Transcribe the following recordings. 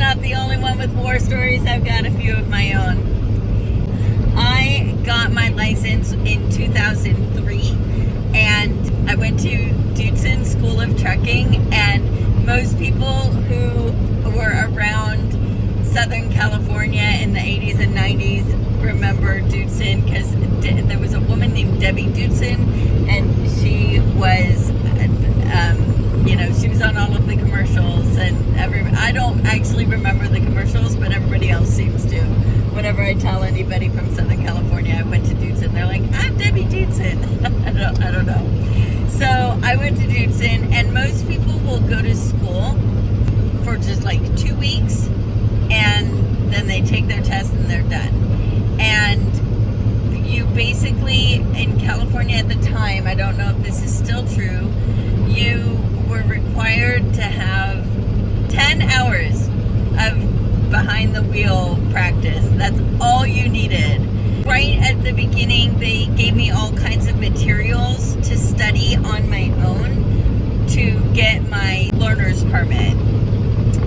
not the only one with war stories. I've got a few of my own. I got my license in 2003, and I went to Dootson School of Trucking, and most people who were around Southern California in the 80s and 90s remember Dootson, because there was a woman named Debbie Dootson, and she was she was on all of the commercials, and I don't actually remember the commercials, but everybody else seems to. Whenever I tell anybody from Southern California I went to Dootson, they're like, I'm Debbie Dootson. I don't know. So I went to Dootson, and most people will go to school for just like 2 weeks, and then they take their test and they're done. And you basically, in California at the time, I don't know if this is still true, you were required to have 10 hours of behind the wheel practice. That's all you needed. Right at the beginning, they gave me all kinds of materials to study on my own to get my learner's permit.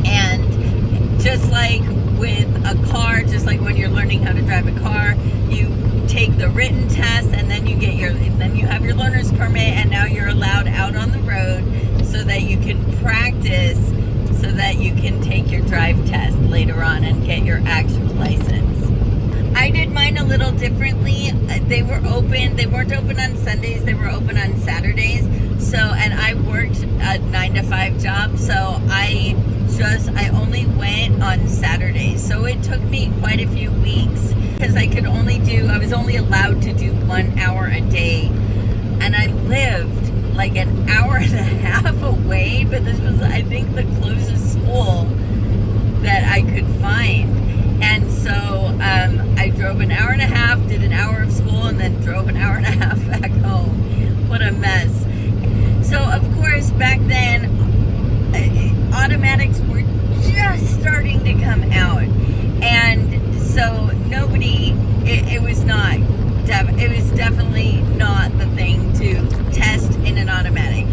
And just like with a car, just like when you're learning how to drive a car, you take the written test, and then you have your learner's permit, and now you're allowed out on the road so that you can practice, so that you can take your drive test later on and get your actual license. I did mine a little differently. They were open. They weren't open on Sundays. They were open on Saturdays. So, and I worked a 9-to-5 job, so I only went on Saturdays. So it took me quite a few weeks, because I was only allowed to do 1 hour a day. And I lived like an hour and a half away, but this was, I think, the closest school that I could find. And so I drove an hour and a half, did an hour of school, and then drove an hour and a half back home. What a mess. So, of course, back then, automatics were just starting to come out. And so it was definitely not the thing to test in an automatic.